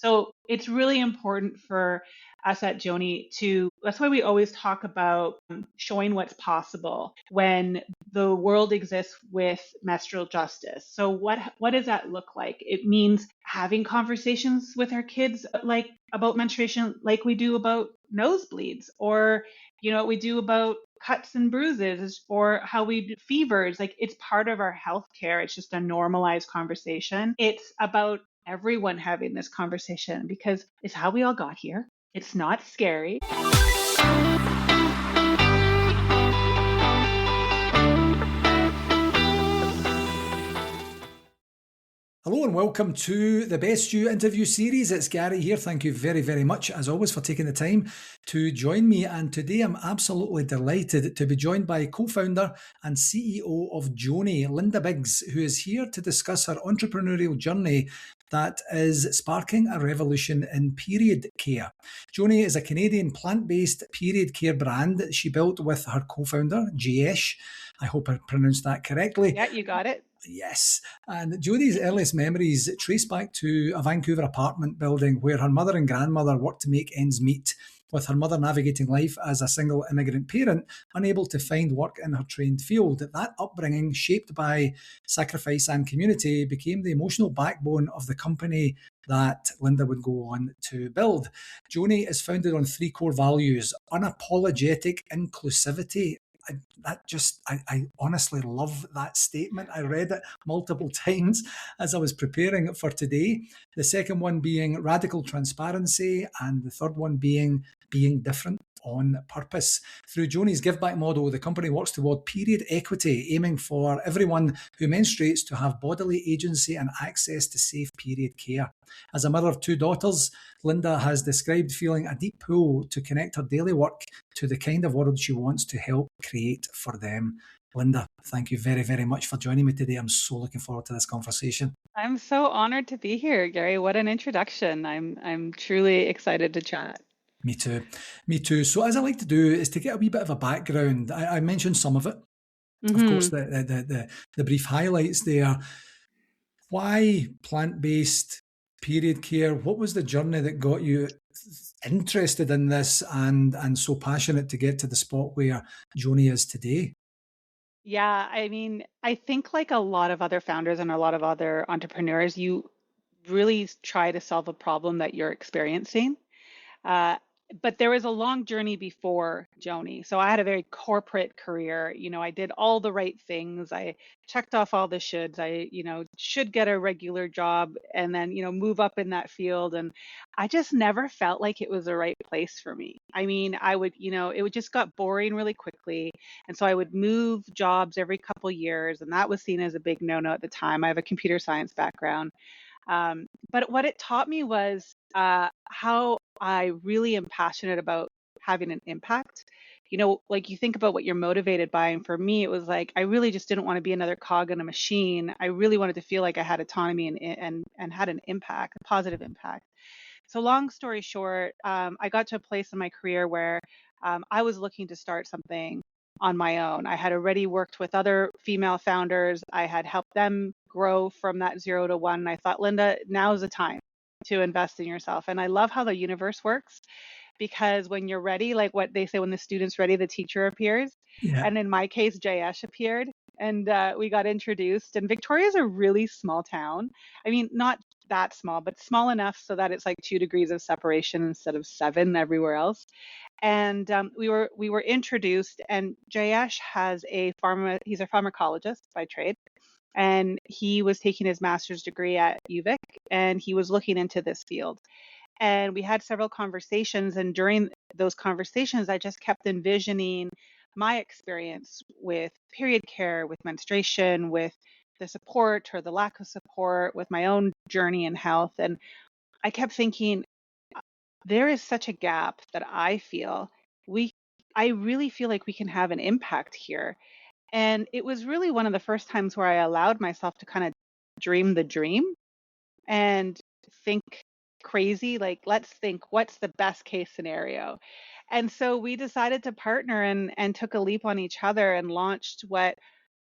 So it's really important for us at Joni that's why we always talk about showing what's possible when the world exists with menstrual justice. So what does that look like? It means having conversations with our kids like about menstruation like we do about nosebleeds, or what we do about cuts and bruises, or how we do fevers. Like, it's part of our healthcare. It's just a normalized conversation. It's about everyone having this conversation because it's how we all got here. It's not scary. Hello and welcome to the Best You interview series. It's Gary here. Thank you very, very much, as always, for taking the time to join me. And today I'm absolutely delighted to be joined by co-founder and CEO of Joni, Linda Biggs, who is here to discuss her entrepreneurial journey that is sparking a revolution in period care. Joni is a Canadian plant-based period care brand she built with her co-founder, Jayesh. I hope I pronounced that correctly. Yeah, you got it. Yes. And Joni's earliest memories trace back to a Vancouver apartment building where her mother and grandmother worked to make ends meet, with her mother navigating life as a single immigrant parent, unable to find work in her trained field. That upbringing, shaped by sacrifice and community, became the emotional backbone of the company that Linda would go on to build. Joni is founded on three core values: unapologetic inclusivity. I honestly love that statement. I read it multiple times as I was preparing for today. The second one being radical transparency, and the third one being different on purpose. Through Joni's give back model, the company works toward period equity, aiming for everyone who menstruates to have bodily agency and access to safe period care. As a mother of two daughters, Linda has described feeling a deep pull to connect her daily work to the kind of world she wants to help create for them. Linda, thank you very, very much for joining me today. I'm so looking forward to this conversation. I'm so honored to be here, Gary. What an introduction. I'm truly excited to chat. Me too. Me too. So, as I like to do, is to get a wee bit of a background. I mentioned some of it. Of course, the brief highlights there. Why plant-based period care? What was the journey that got you interested in this and so passionate to get to the spot where Joni is today? Yeah, I mean, I think like a lot of other founders and a lot of other entrepreneurs, you really try to solve a problem that you're experiencing. Uh, but there was a long journey before Joni. So I had a very corporate career. I did all the right things. I checked off all the shoulds. I, should get a regular job and then, move up in that field. And I just never felt like it was the right place for me. I mean, I would, it would just got boring really quickly. And so I would move jobs every couple years. And that was seen as a big no-no at the time. I have a computer science background. But what it taught me was how I really am passionate about having an impact. Like, you think about what you're motivated by. And for me, it was like, I really just didn't want to be another cog in a machine. I really wanted to feel like I had autonomy and had an impact, a positive impact. So long story short, I got to a place in my career where I was looking to start something on my own. I had already worked with other female founders. I had helped them grow from that 0 to 1. And I thought, Linda, now's the time to invest in yourself. And I love how the universe works, because when you're ready, like what they say, when the student's ready, the teacher appears. Yeah. And in my case, Jayesh appeared, and we got introduced. And Victoria's a really small town. I mean, not that small, but small enough so that it's like 2 degrees of separation instead of 7 everywhere else. And we were introduced, and Jayesh he's a pharmacologist by trade, and he was taking his master's degree at UVic, and he was looking into this field. And we had several conversations, and during those conversations, I just kept envisioning my experience with period care, with menstruation, with the support or the lack of support, with my own journey in health. And I kept thinking, there is such a gap that I really feel like we can have an impact here. And it was really one of the first times where I allowed myself to kind of dream the dream and think crazy. Like, let's think, what's the best case scenario? And so we decided to partner and took a leap on each other and launched what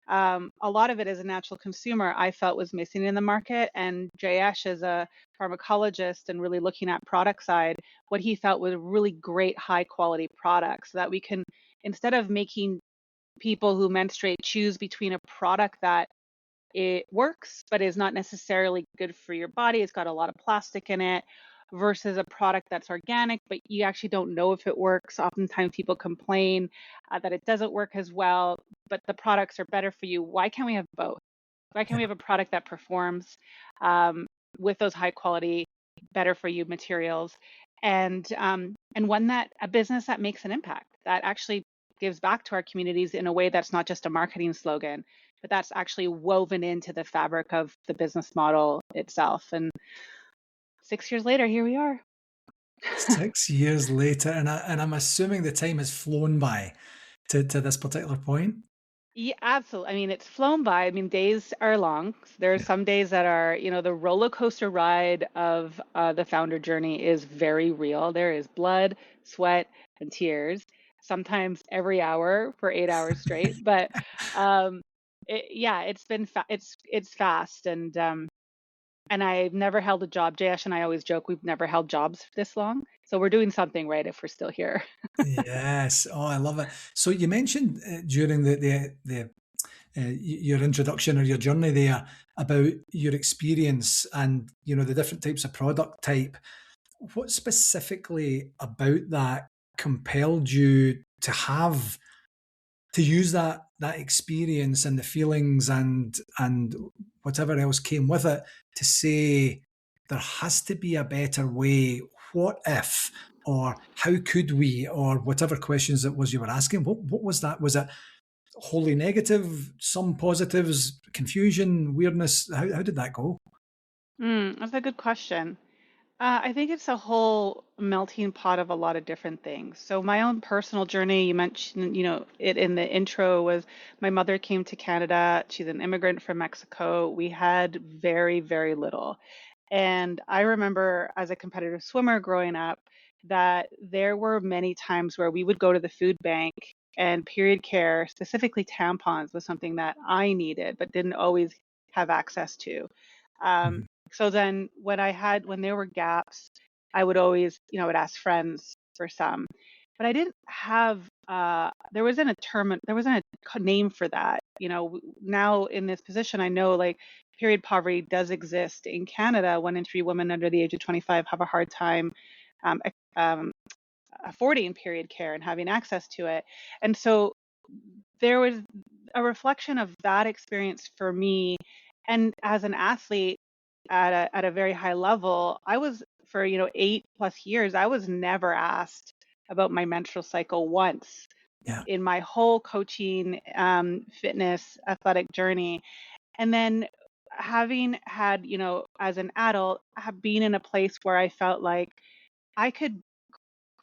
A lot of it as a natural consumer, I felt was missing in the market. And Jayesh, as a pharmacologist and really looking at product side, what he felt was really great high quality products so that we can, instead of making people who menstruate choose between a product that it works, but is not necessarily good for your body. It's got a lot of plastic in it versus a product that's organic, but you actually don't know if it works. Oftentimes people complain that it doesn't work as well, but the products are better for you. Why can't we have both? Why can't Yeah. we have a product that performs um, with those high quality, better for you materials, and one that a business that makes an impact that actually gives back to our communities in a way that's not just a marketing slogan, but that's actually woven into the fabric of the business model itself. And 6 years later, here we are. 6 years later, and I'm assuming the time has flown by to this particular point. Yeah, absolutely. I mean, it's flown by. I mean, days are long. There are Yeah. some days that are, the roller coaster ride of the founder journey is very real. There is blood, sweat, and tears, sometimes every hour for 8 hours straight. But yeah, it's been it's fast, and I've never held a job. Jayesh and I always joke we've never held jobs this long. So we're doing something right if we're still here. Yes. Oh, I love it. So you mentioned during your introduction or your journey there about your experience and the different types of product type. What specifically about that compelled you to use that experience and the feelings and whatever else came with it to say there has to be a better way? What if, or how could we, or whatever questions it was you were asking? What was that? Was it wholly negative, some positives, confusion, weirdness? How did that go? That's a good question. I think it's a whole melting pot of a lot of different things. So my own personal journey, you mentioned, it in the intro was my mother came to Canada. She's an immigrant from Mexico. We had very, very little. And I remember as a competitive swimmer growing up that there were many times where we would go to the food bank and period care, specifically tampons, was something that I needed but didn't always have access to. Um, Mhm. so then when there were gaps, I would always, I would ask friends for some, but I didn't have, there wasn't a name for that. Now in this position, I know like period poverty does exist in Canada. 1 in 3 women under the age of 25 have a hard time um, um, affording period care and having access to it. And so there was a reflection of that experience for me. And as an athlete at a very high level, I was for 8+ years, I was never asked about my menstrual cycle once Yeah. in my whole coaching, fitness, athletic journey. And then having had, as an adult, have been in a place where I felt like I could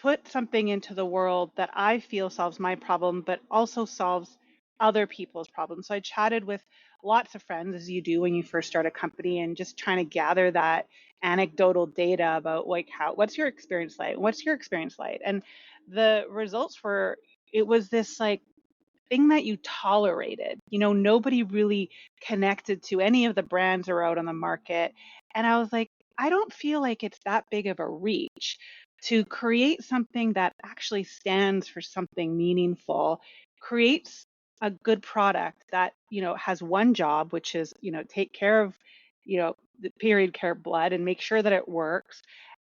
put something into the world that I feel solves my problem, but also solves other people's problems. So I chatted with lots of friends, as you do when you first start a company, and just trying to gather that anecdotal data about like what's your experience like? What's your experience like? And the results were, it was this like thing that you tolerated. Nobody really connected to any of the brands that are out on the market. And I was like, I don't feel like it's that big of a reach to create something that actually stands for something meaningful, creates a good product that, has one job, which is, take care of, the period care blood and make sure that it works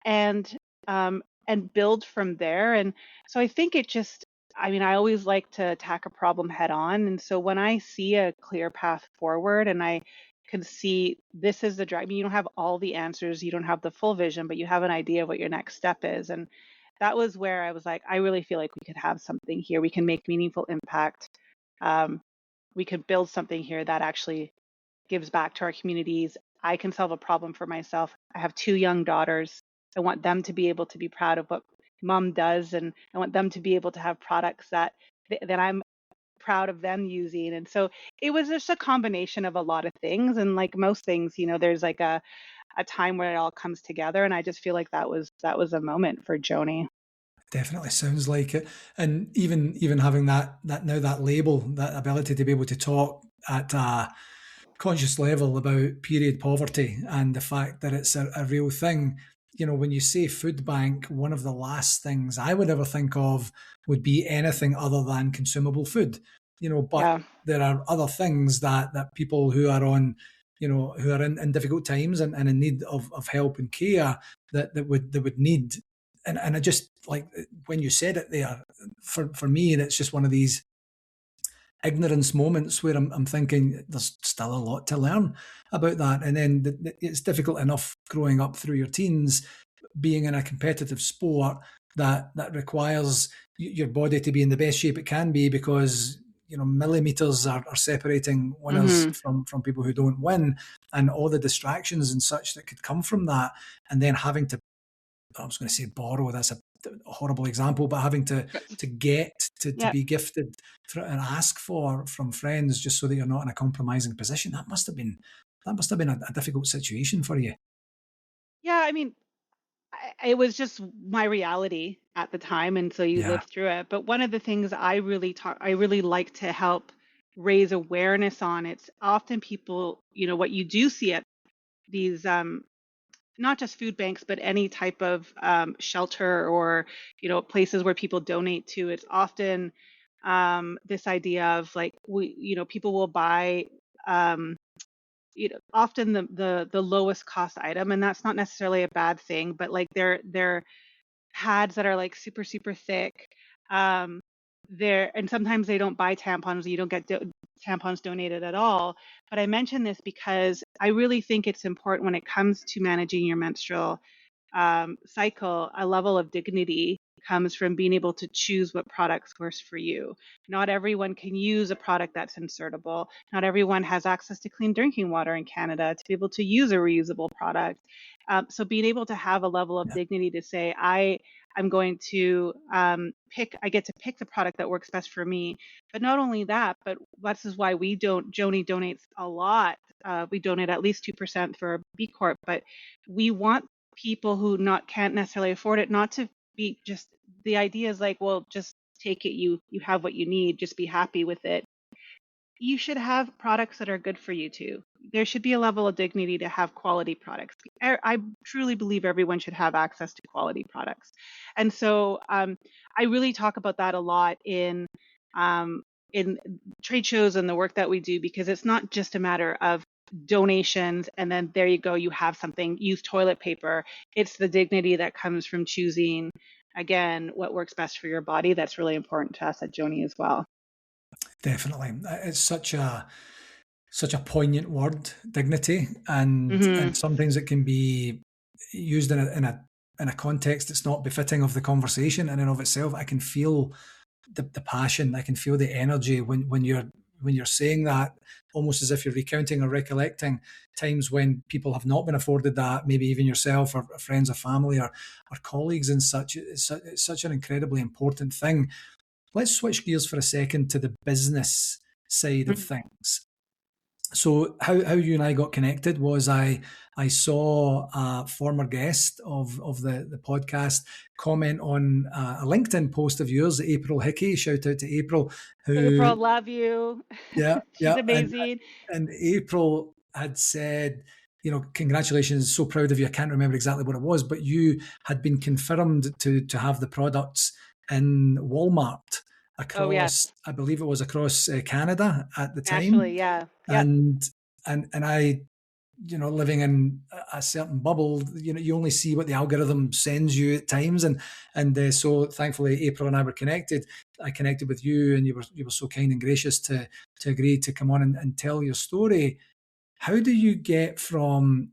and and build from there. And so I think it just, I mean, I always like to attack a problem head on. And so when I see a clear path forward and I can see this is the drive, I mean, you don't have all the answers, you don't have the full vision, but you have an idea of what your next step is. And that was where I was like, I really feel like we could have something here. We can make meaningful impact. Um, we could build something here that actually gives back to our communities. I can solve a problem for myself. I have 2 young daughters. I want them to be able to be proud of what mom does, and I want them to be able to have products that I'm proud of them using. And so it was just a combination of a lot of things. And like most things, there's like a time where it all comes together. And I just feel like that was a moment for Joni. Definitely sounds like it. And even having that label, that ability to be able to talk at a conscious level about period poverty and the fact that it's a real thing. You know, when you say food bank, one of the last things I would ever think of would be anything other than consumable food. You know, but Yeah. there are other things that people who are on, you know, who are in difficult times and in need of help and care that would need. And I just like when you said it there, for me, it's just one of these ignorance moments where I'm thinking there's still a lot to learn about that. And then it's difficult enough growing up through your teens, being in a competitive sport that requires your body to be in the best shape it can be because you know millimeters are separating winners Hmm. from people who don't win, and all the distractions and such that could come from that, and then having to, I was going to say borrow, that's a horrible example, but having to get to Yeah. be gifted and ask for from friends just so that you're not in a compromising position. That must have been a difficult situation for you. Yeah. I mean, it was just my reality at the time, and so you Yeah. live through it. But one of the things I really like to help raise awareness on, it's often people, what you do see at these not just food banks, but any type of shelter or places where people donate to. It's often this idea of like people will buy um, often the lowest cost item, and that's not necessarily a bad thing, but like they're pads that are like super super thick. Um, there and sometimes they don't buy tampons. You don't get tampons donated at all. But I mention this because I really think it's important when it comes to managing your menstrual cycle. A level of dignity comes from being able to choose what products works for you. Not everyone can use a product that's insertable. Not everyone has access to clean drinking water in Canada to be able to use a reusable product. So being able to have a level of Yeah, dignity to say, I'm going to I get to pick the product that works best for me. But not only that, but this is why Joni donates a lot. We donate at least 2% for B Corp, but we want people who not can't necessarily afford it not to be just, the idea is like, well, just take it, you have what you need, just be happy with it. You should have products that are good for you too. There should be a level of dignity to have quality products. I truly believe everyone should have access to quality products. And so I really talk about that a lot um, in trade shows and the work that we do, because it's not just a matter of donations and then there you go, you have something, use toilet paper. It's the dignity that comes from choosing, again, what works best for your body. That's really important to us at Joni as well. definitely. It's such a poignant word, dignity, and Hmm. sometimes it can be used in a context that's not befitting of the conversation in and of itself. I can feel the passion. I can feel the energy when you're saying that, almost as if you're recounting or recollecting times when people have not been afforded that, maybe even yourself or friends or family or colleagues and such. It's such an incredibly important thing. Let's switch gears for a second to the business side of things. So how you and I got connected was I saw a former guest of the podcast comment on a LinkedIn post of yours, April Hickey. Shout out to April, who April, love you. yeah, She's yeah, amazing. and April had said, you know, congratulations, so proud of you. I can't remember exactly what it was, but you had been confirmed to have the products in Walmart Oh, across, yes. I believe it was across Canada at the time, Nationally, yeah. Yep. and and I, you know, living in a certain bubble, you know, you only see what the algorithm sends you at times, and so thankfully April and I were connected. I connected with you, and you were so kind and gracious to agree to come on and tell your story. How do you get from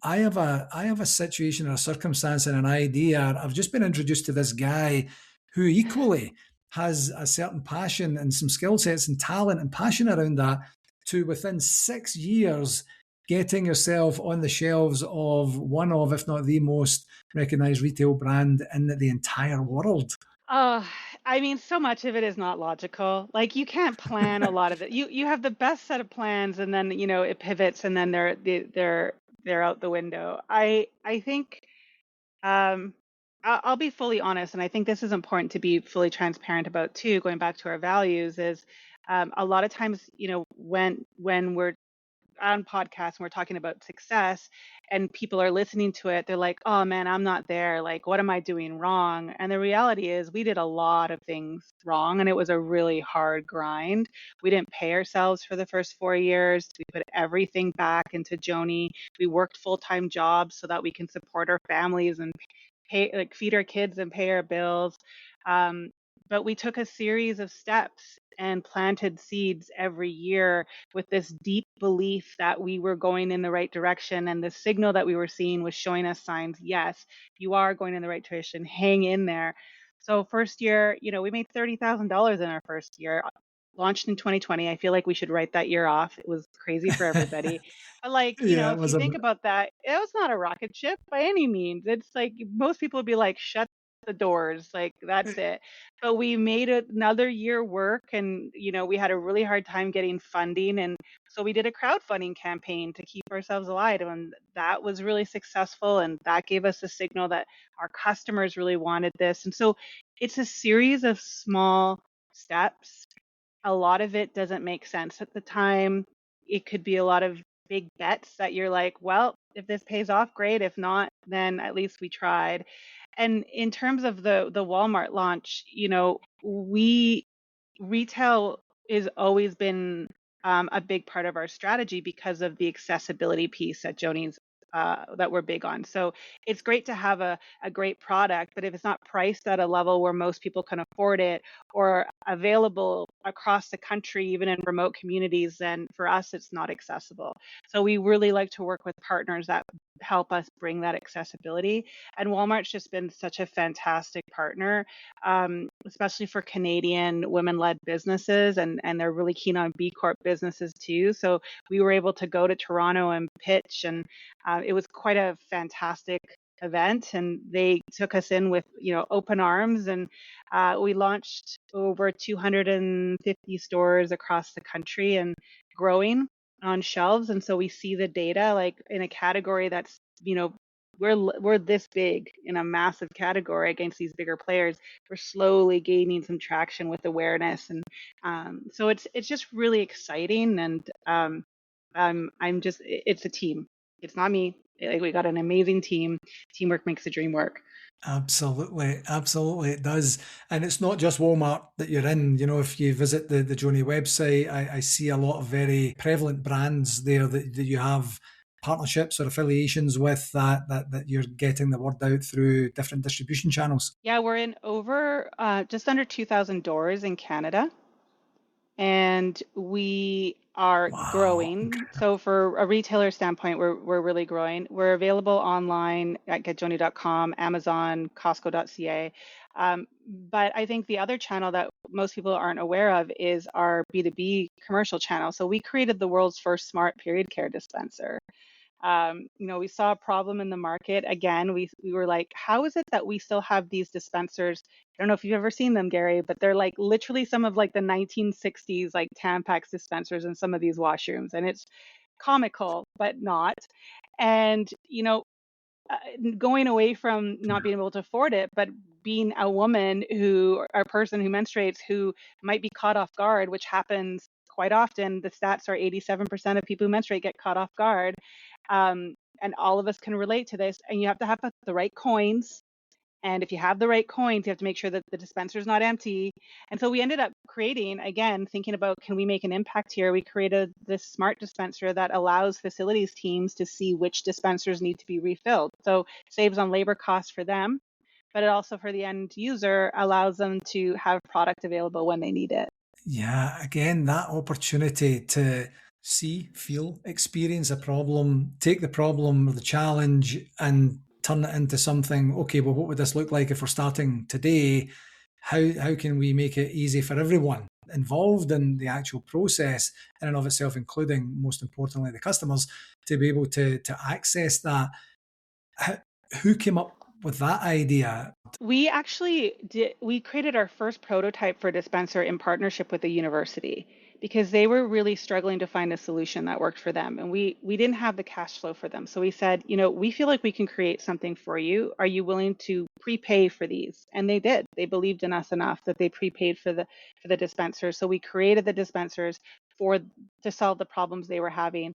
I have a situation or a circumstance and an idea. I've just been introduced to this guy who equally has a certain passion and some skill sets and talent and passion around that, to within 6 years getting yourself on the shelves of one of, if not the most recognized retail brand in the entire world. Oh, I mean, so much of it is not logical. Like you can't plan a lot of it. You have the best set of plans, and then it pivots, and then they're out the window. I think I'll be fully honest, and I think this is important to be fully transparent about too. Going back to our values is. A lot of times, when we're on podcasts and we're talking about success and people are listening to it, they're like, oh man, I'm not there. Like, what am I doing wrong? And the reality is, we did a lot of things wrong and it was a really hard grind. We didn't pay ourselves for the first 4 years. We put everything back into Joni. We worked full-time jobs so that we can support our families and pay, like, feed our kids and pay our bills. Um, but we took a series of steps and planted seeds every year with this deep belief that we were going in the right direction, and the signal that we were seeing was showing us signs. Yes, you are going in the right direction. Hang in there. So first year, we made $30,000 in our first year. Launched in 2020. I feel like we should write that year off. It was crazy for everybody. But like, Yeah, it if you was a think about that, it was not a rocket ship by any means. It's like most people would be like, shut the doors, like that's it. But we made another year work, and we had a really hard time getting funding, and so we did a crowdfunding campaign to keep ourselves alive, and that was really successful, and that gave us a signal that our customers really wanted this. And so it's a series of small steps. A lot of it doesn't make sense at the time. It could be a lot of big bets that you're like, well, if this pays off, great. If not, then at least we tried. And in terms of the Walmart launch, we retail is always been a big part of our strategy because of the accessibility piece that Joni's that we're big on. So it's great to have a great product, but if it's not priced at a level where most people can afford it or available across the country, even in remote communities, then for us, it's not accessible. So we really like to work with partners that help us bring that accessibility. And Walmart's just been such a fantastic partner, especially for Canadian women-led businesses, and they're really keen on B Corp businesses too. So we were able to go to Toronto and pitch, and it was quite a fantastic event, and they took us in with open arms, and we launched over 250 stores across the country and growing on shelves. And so we see the data, like in a category that's we're this big in a massive category against these bigger players. We're slowly gaining some traction with awareness, and so it's just really exciting. And I'm just it's a team. It's not me. Like, we got an amazing team. Teamwork makes the dream work. Absolutely, absolutely, it does. And it's not just Walmart that you're in. You know, if you visit the Joni website, I see a lot of very prevalent brands there that you have partnerships or affiliations with that you're getting the word out through different distribution channels. Yeah, we're in over just under 2,000 doors in Canada, and we are Wow. growing. So for a retailer standpoint, we're really growing. We're available online at getjoni.com, Amazon, Costco.ca. But I think the other channel that most people aren't aware of is our B2B commercial channel. So we created the world's first smart period care dispenser. We saw a problem in the market. Again, we were like, how is it that we still have these dispensers? I don't know if you've ever seen them, Gary, but they're like literally some of like the 1960s like Tampax dispensers in some of these washrooms, and it's comical, but not. And uh, going away from not being able to afford it, but being a woman who, or a person who menstruates, who might be caught off guard, which happens quite often. The stats are 87% of people who menstruate get caught off guard. And all of us can relate to this. And you have to have the right coins. And if you have the right coins, you have to make sure that the dispenser is not empty. And so we ended up creating, again, thinking about, can we make an impact here? We created this smart dispenser that allows facilities teams to see which dispensers need to be refilled. So it saves on labor costs for them, but it also, for the end user, allows them to have product available when they need it. Yeah, again, that opportunity to see, feel, experience a problem, take the problem or the challenge and turn it into something, okay, well, what would this look like if we're starting today? How can we make it easy for everyone involved in the actual process in and of itself, including most importantly the customers, to be able to access that? How, who came up with that idea? We created our first prototype for a dispenser in partnership with a university, because they were really struggling to find a solution that worked for them. And we didn't have the cash flow for them. So we said, we feel like we can create something for you. Are you willing to prepay for these? And they did. They believed in us enough that they prepaid for the dispensers. So we created the dispensers for to solve the problems they were having.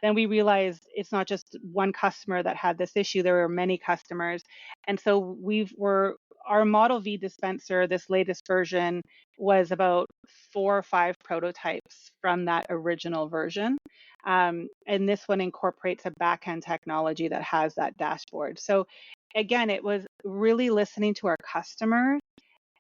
Then we realized it's not just one customer that had this issue, there were many customers. And so our Model V dispenser, this latest version, was about 4 or 5 prototypes from that original version. And this one incorporates a backend technology that has that dashboard. So again, it was really listening to our customers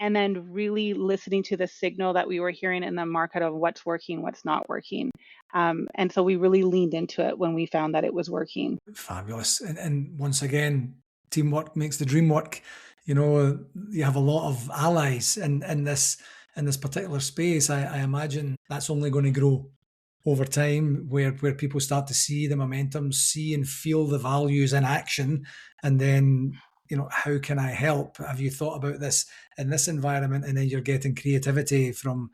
and then really listening to the signal that we were hearing in the market of what's working, what's not working. And so we really leaned into it when we found that it was working. Fabulous. And once again, teamwork makes the dream work. You have a lot of allies in this particular space. I imagine that's only going to grow over time, where people start to see the momentum, see and feel the values in action, and then how can I help? Have you thought about this in this environment? And then you're getting creativity from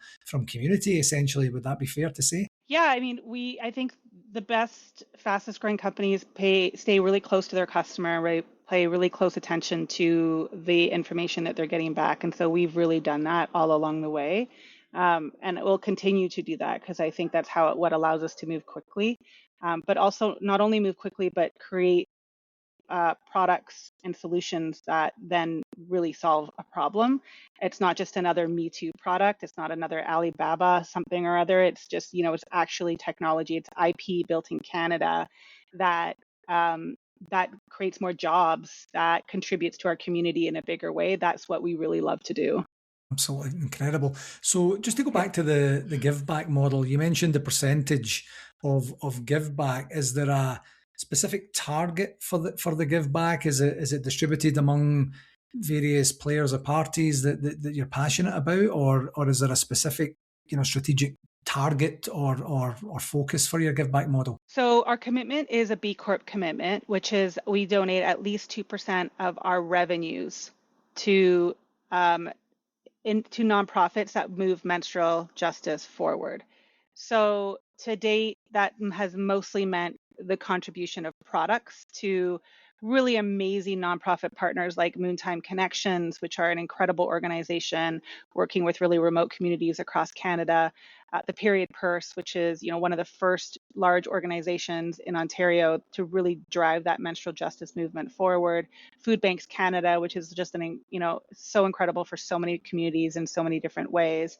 community, essentially. Would that be fair to say? Yeah, I mean, I think the best, fastest growing companies stay really close to their customer, right? Pay really close attention to the information that they're getting back. And so we've really done that all along the way. And it will continue to do that because I think that's what allows us to move quickly, but also not only move quickly, but create products and solutions that then really solve a problem. It's not just another Me Too product. It's not another Alibaba something or other. It's just, it's actually technology. It's IP built in Canada that that creates more jobs, that contributes to our community in a bigger way. That's what we really love to do. Absolutely incredible. So just to go back to the give back model, you mentioned the percentage of give back. Is there a specific target for the give back? Is it distributed among various players or parties that you're passionate about, or is there a specific strategic target or focus for your give back model? So our commitment is a B Corp commitment, which is we donate at least 2% of our revenues to um, into nonprofits that move menstrual justice forward. So to date, that has mostly meant the contribution of products to really amazing nonprofit partners like Moontime Connections, which are an incredible organization working with really remote communities across Canada. The Period Purse, which is one of the first large organizations in Ontario to really drive that menstrual justice movement forward. Food Banks Canada, which is just so incredible for so many communities in so many different ways.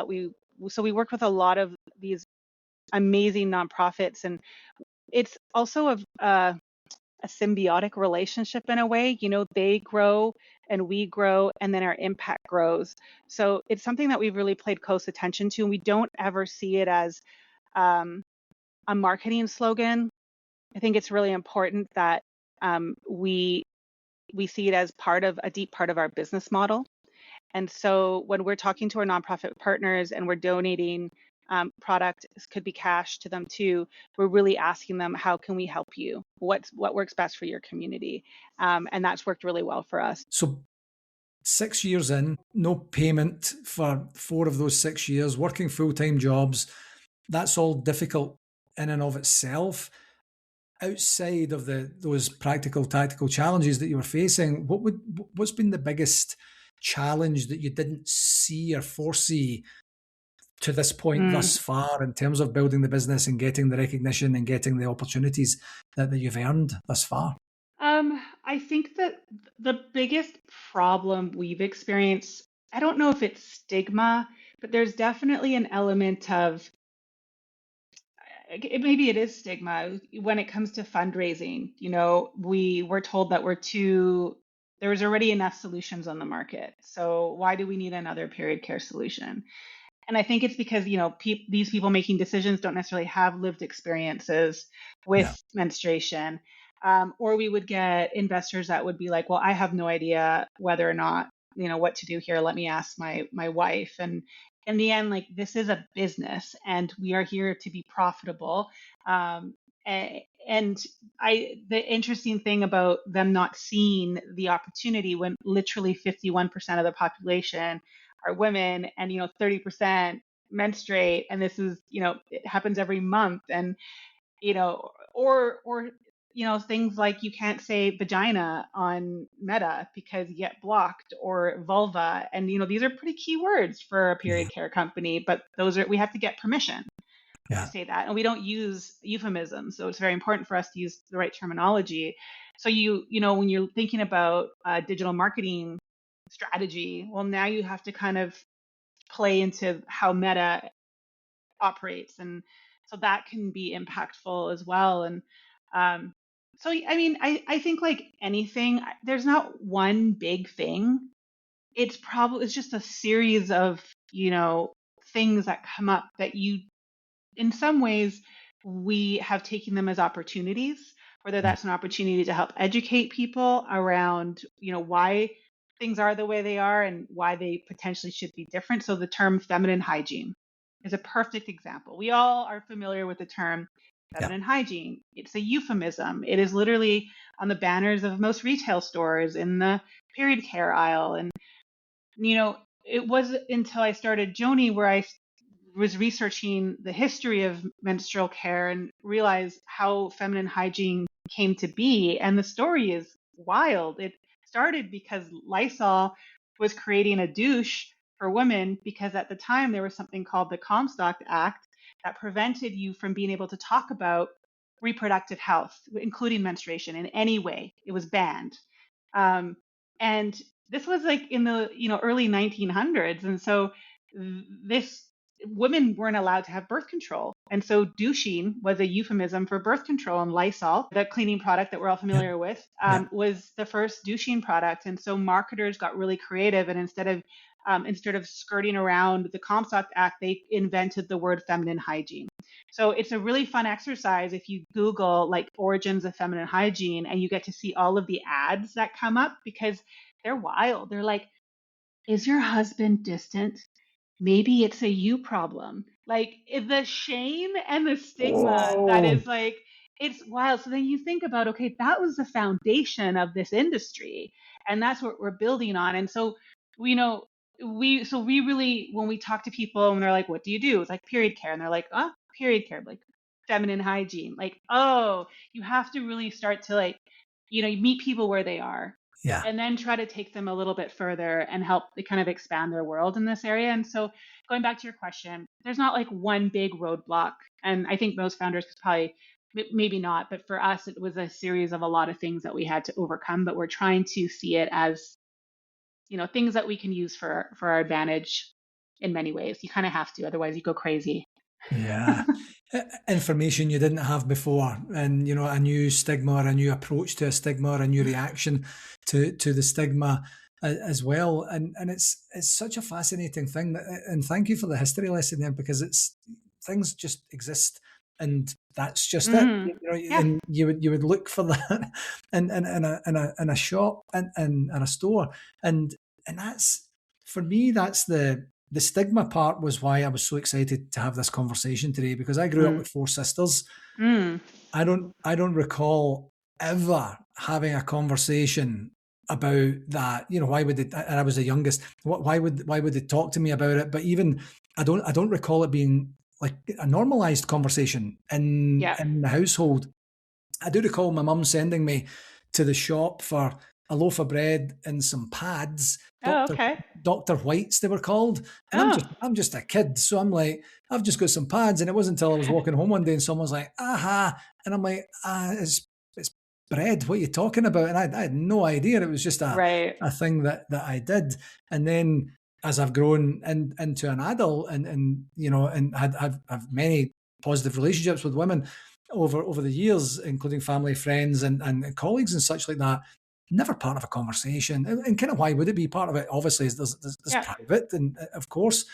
We work with a lot of these amazing nonprofits, and it's also a symbiotic relationship in a way. They grow and we grow, and then our impact grows. So it's something that we've really paid close attention to, and we don't ever see it as a marketing slogan. I think it's really important that we see it as a deep part of our business model. And so when we're talking to our nonprofit partners and we're donating product, this could be cash to them too, we're really asking them, how can we help you? What works best for your community? And that's worked really well for us. So 6 years in, no payment for 4 of those 6 years, working full-time jobs. That's all difficult in and of itself. Outside of those practical, tactical challenges that you were facing, what's been the biggest challenge that you didn't see or foresee to this point Mm. thus far in terms of building the business and getting the recognition and getting the opportunities that you've earned thus far? I think that the biggest problem we've experienced, I don't know if it's stigma, but there's definitely an element of maybe it is stigma when it comes to fundraising. We were told that there's already enough solutions on the market. So why do we need another period care solution? And I think it's because, these people making decisions don't necessarily have lived experiences Yeah. with menstruation. Or we would get investors that would be like, well, I have no idea whether or not, what to do here. Let me ask my wife. And in the end, like, this is a business and we are here to be profitable. And the interesting thing about them not seeing the opportunity when literally 51% of the population are women, and 30% menstruate, and this is, it happens every month, and or things like you can't say vagina on Meta because you get blocked, or vulva, and these are pretty key words for a Yeah. period care company, but we have to get permission to Yeah. say that, and we don't use euphemisms, so it's very important for us to use the right terminology. So when you're thinking about digital marketing strategy, well, now you have to kind of play into how Meta operates, and so that can be impactful as well. And um, so I mean, I think like anything, there's not one big thing. It's just a series of things that come up that you, in some ways, we have taken them as opportunities, whether Mm. that's an opportunity to help educate people around, why things are the way they are and why they potentially should be different. So the term feminine hygiene is a perfect example. We all are familiar with the term Yeah. feminine hygiene. It's a euphemism. It is literally on the banners of most retail stores, in the period care aisle. And it wasn't until I started Joni where I was researching the history of menstrual care and realized how feminine hygiene came to be. And the story is wild. It started because Lysol was creating a douche for women, because at the time there was something called the Comstock Act that prevented you from being able to talk about reproductive health, including menstruation, in any way. It was banned. Um, and this was like in the early 1900s, and so this women weren't allowed to have birth control, and so douching was a euphemism for birth control. And Lysol, the cleaning product that we're all Yeah. familiar with, Yeah. was the first douching product. And so marketers got really creative, and instead of skirting around the Comstock Act, they invented the word feminine hygiene. So it's a really fun exercise if you Google like origins of feminine hygiene, and you get to see all of the ads that come up, because they're wild. They're like, is your husband distant? Maybe it's a you problem. Like the shame and the stigma that Whoa. is like, it's wild. So then you think about, okay, that was the foundation of this industry, and that's what we're building on. And so, we know, we really, when we talk to people and they're like, what do you do? It's like period care. And they're like, oh, period care, like feminine hygiene. Like, oh, you have to really start to like, you meet people where they are, Yeah. and then try to take them a little bit further and help they kind of expand their world in this area. And so, going back to your question, there's not like one big roadblock. And I think most founders could probably, maybe not, but for us, it was a series of a lot of things that we had to overcome. But we're trying to see it as, things that we can use for our advantage in many ways. You kind of have to, otherwise you go crazy. Yeah. Information you didn't have before, and a new stigma, or a new approach to a stigma, or a new reaction to the stigma as well. And it's such a fascinating thing. And thank you for the history lesson there, because it's things just exist, and that's just it. Yeah. And you would look for that in a shop, and in a store, and that's, for me, that's the stigma part was why I was so excited to have this conversation today, because I grew up Mm. with four sisters. Mm. I don't recall ever having a conversation about that. Why would it? And I was the youngest. Why would they talk to me about it? But even I don't recall it being like a normalized conversation in Yeah. in the household. I do recall my mum sending me to the shop for a loaf of bread and some pads, Oh, Doctor okay. Doctor Whites they were called, and I'm Oh, just I'm just a kid, so I'm like, I've just got some pads, and it wasn't until I was walking home one day and someone was like, aha, and I'm like, it's bread. What are you talking about? And I had no idea. It was just a right. a thing that I did, and then as I've grown into an adult, and have many positive relationships with women over the years, including family, friends, and colleagues and such like that. Never part of a conversation, and kind of why would it be part of it? Obviously, there's Yeah. private, and of course,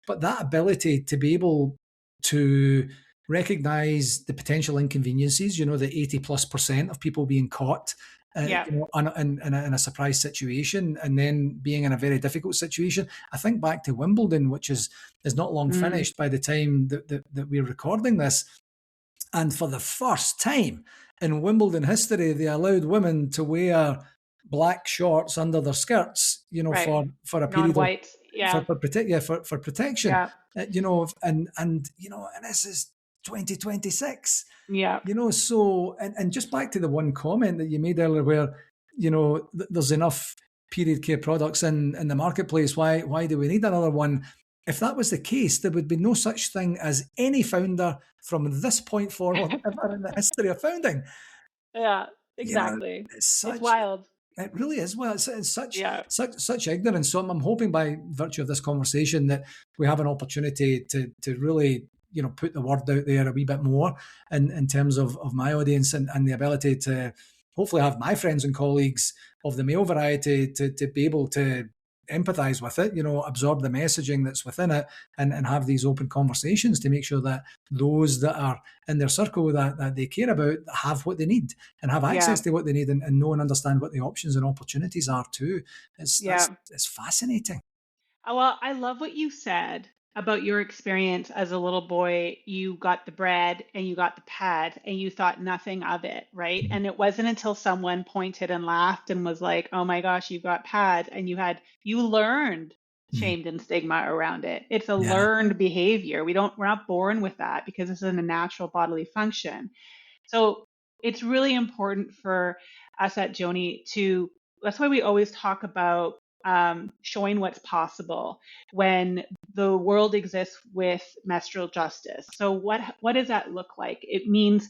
but that ability to be able to recognize the potential inconveniences, the 80+% of people being caught, Yeah. in a surprise situation, and then being in a very difficult situation. I think back to Wimbledon, which is not long Mm. finished by the time that we're recording this, and for the first time in Wimbledon history, they allowed women to wear black shorts under their skirts, Right. for a period of Non-white. Yeah. for protection, Yeah. and this is 2026. Yeah. So, and just back to the one comment that you made earlier, where there's enough period care products in the marketplace. Why do we need another one? If that was the case, there would be no such thing as any founder from this point forward ever in the history of founding. Yeah. You know, Exactly. it's It's such wild. it really is. Well, it's Yeah. such ignorance. So I'm hoping by virtue of this conversation that we have an opportunity to really put the word out there a wee bit more in terms of my audience, and the ability to hopefully have my friends and colleagues of the male variety to be able to empathize with it, absorb the messaging that's within it, and have these open conversations to make sure that those that are in their circle that they care about have what they need and have Yeah. access to what they need, and know and understand what the options and opportunities are too. Yeah. It's fascinating. Well, I love what you said about your experience as a little boy. You got the bread and you got the pad and you thought nothing of it, right? Mhm. And it wasn't until someone pointed and laughed and was like, "Oh my gosh, you got pad," and you learned Mhm. shame and stigma around it. It's a Yeah, learned behavior. We're not born with that because this is a natural bodily function. So it's really important for us at Joni to, that's why we always talk about showing what's possible when the world exists with menstrual justice. So what does that look like? It means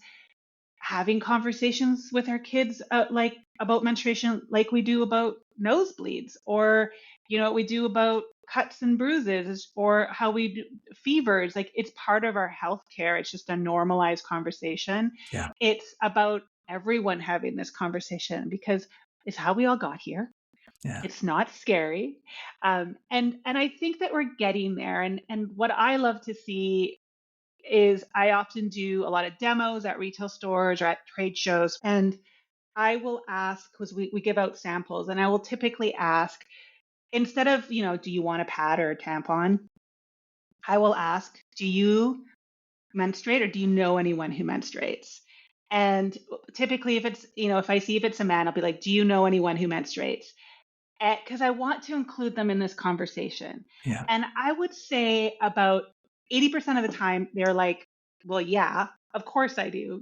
having conversations with our kids like about menstruation like we do about nosebleeds, or what we do about cuts and bruises, or how we do fevers. Like, it's part of our health care. It's just a normalized conversation. yeah, It's about everyone having this conversation because it's how we all got here. yeah, It's not scary. And I think that we're getting there. And what I love to see is I often do a lot of demos at retail stores or at trade shows. And I will ask, because we give out samples, and I will typically ask, instead of, do you want a pad or a tampon? I will ask, do you menstruate, or do you know anyone who menstruates? And typically, if it's, if I see if it's a man, I'll be like, do you know anyone who menstruates? Because I want to include them in this conversation. yeah. And I would say about 80% of the time, they're like, well, yeah, of course I do.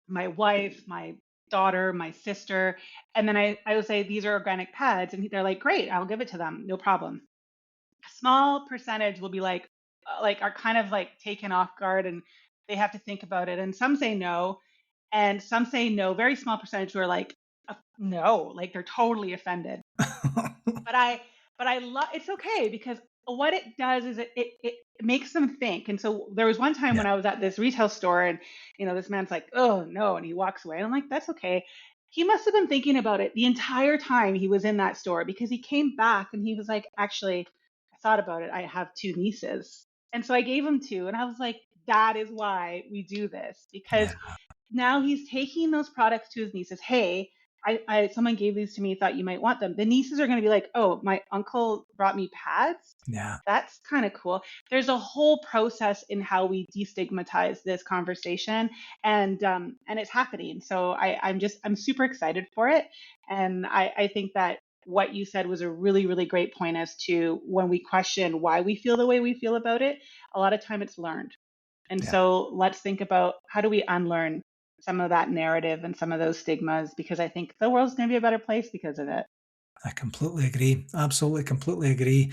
My wife, my daughter, my sister. And then I would say, these are organic pads. And they're like, great, I'll give it to them. No problem. A small percentage will be like are kind of like taken off guard, and they have to think about it. And some say no, and some say no. Very small percentage who are like, no, like they're totally offended. But I love, it's okay, because what it does is it makes them think. And so there was one time Yeah, when I was at this retail store, and this man's like, oh no, and he walks away, and I'm like, that's okay. He must have been thinking about it the entire time he was in that store, because he came back and he was like, actually, I thought about it, I have two nieces. And so I gave him two, and I was like, that is why we do this, because yeah, now he's taking those products to his nieces. Hey, someone gave these to me, thought you might want them. The nieces are going to be like, oh, my uncle brought me pads. yeah. That's kind of cool. There's a whole process in how we destigmatize this conversation, and it's happening. So I'm super excited for it, and I think that what you said was a really, really great point as to when we question why we feel the way we feel about it. A lot of time it's learned, and Yeah. so let's think about, how do we unlearn some of that narrative and some of those stigmas, because I think the world's going to be a better place because of it. I completely agree. Absolutely, completely agree.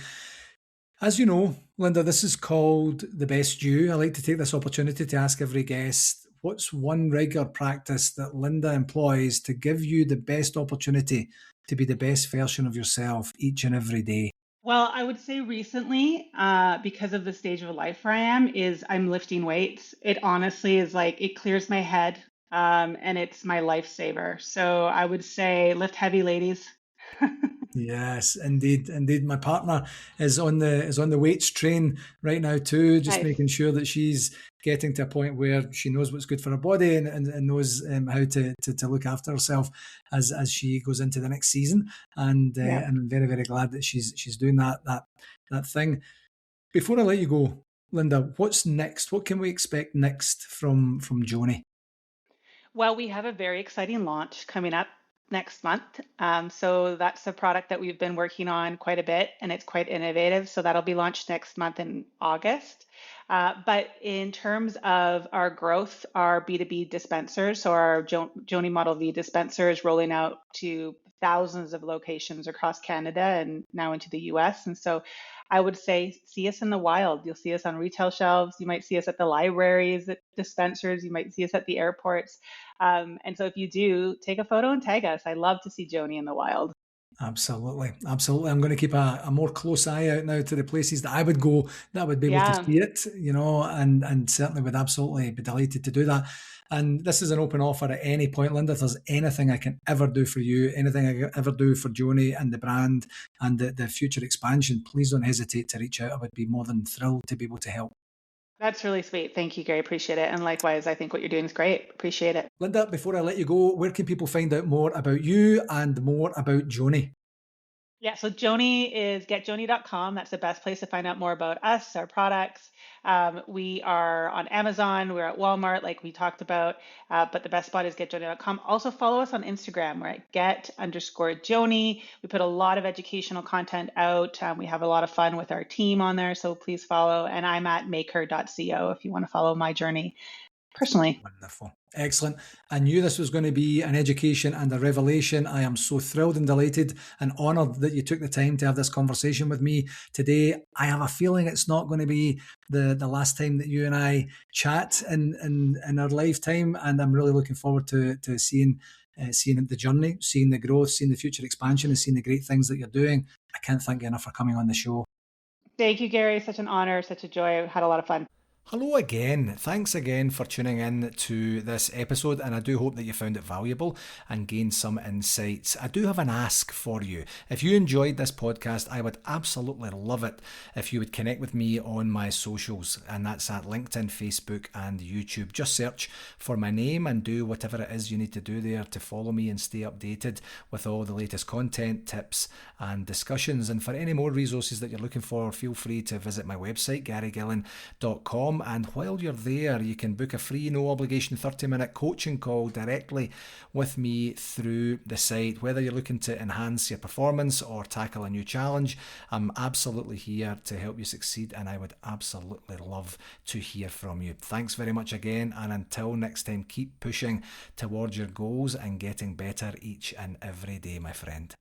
As you know, Linda, this is called The Best You. I like to take this opportunity to ask every guest, what's one regular practice that Linda employs to give you the best opportunity to be the best version of yourself each and every day? Well, I would say recently, because of the stage of life where I am, is I'm lifting weights. It honestly is like, it clears my head, and it's my lifesaver. So I would say lift heavy, ladies. Yes, indeed, indeed. My partner is on the weights train right now too, just Nice. making sure that she's getting to a point where she knows what's good for her body, and knows how to look after herself as she goes into the next season. Yeah. And I'm very glad that she's doing that thing. Before I let you go, Linda, what's next? What can we expect next from Joni? Well, we have a very exciting launch coming up. next month. So that's a product that we've been working on quite a bit, and it's quite innovative. So that'll be launched next month in August. But in terms of our growth, our B2B dispensers, so our Joni Model V dispenser is rolling out to thousands of locations across Canada and now into the US. And so I would say see us in the wild. You'll see us on retail shelves. You might see us at the libraries, at dispensers. You might see us at the airports. And so if you do, take a photo and tag us. I love to see Joni in the wild. Absolutely, absolutely. I'm going to keep a more close eye out now to the places that I would go that I would be able to Yeah, see it, and certainly would absolutely be delighted to do that. And this is an open offer at any point, Linda. If there's anything I can ever do for you, anything I can ever do for Joni and the brand and the future expansion, please don't hesitate to reach out. I would be more than thrilled to be able to help. that's really sweet. Thank you, Gary. Appreciate it. And likewise, I think what you're doing is great. Appreciate it. Linda, before I let you go, where can people find out more about you and more about Joni? Yeah, so Joni is getjoni.com. That's the best place to find out more about us, our products. We are on Amazon, we're at Walmart, like we talked about, but the best spot is getjoni.com. Also, follow us on Instagram. We're at get_Joni. We put a lot of educational content out. We have a lot of fun with our team on there, so please follow. And I'm at maker.co if you want to follow my journey personally. Wonderful. Excellent. I knew this was going to be an education and a revelation. I am so thrilled and delighted and honoured that you took the time to have this conversation with me today. I have a feeling it's not going to be the last time that you and I chat in our lifetime, and I'm really looking forward to seeing the journey, seeing the growth, seeing the future expansion, and seeing the great things that you're doing. I can't thank you enough for coming on the show. Thank you, Gary. Such an honor, such a joy. I had a lot of fun. Hello again. Thanks again for tuning in to this episode, and I do hope that you found it valuable and gained some insights. I do have an ask for you. If you enjoyed this podcast, I would absolutely love it if you would connect with me on my socials, and that's at LinkedIn, Facebook, and YouTube. Just search for my name and do whatever it is you need to do there to follow me and stay updated with all the latest content, tips, and discussions. And for any more resources that you're looking for, feel free to visit my website, garygillen.com. And while you're there, you can book a free, no obligation 30-minute coaching call directly with me through the site. Whether you're looking to enhance your performance or tackle a new challenge, I'm absolutely here to help you succeed, and I would absolutely love to hear from you. Thanks very much again, and until next time, keep pushing towards your goals and getting better each and every day, my friend.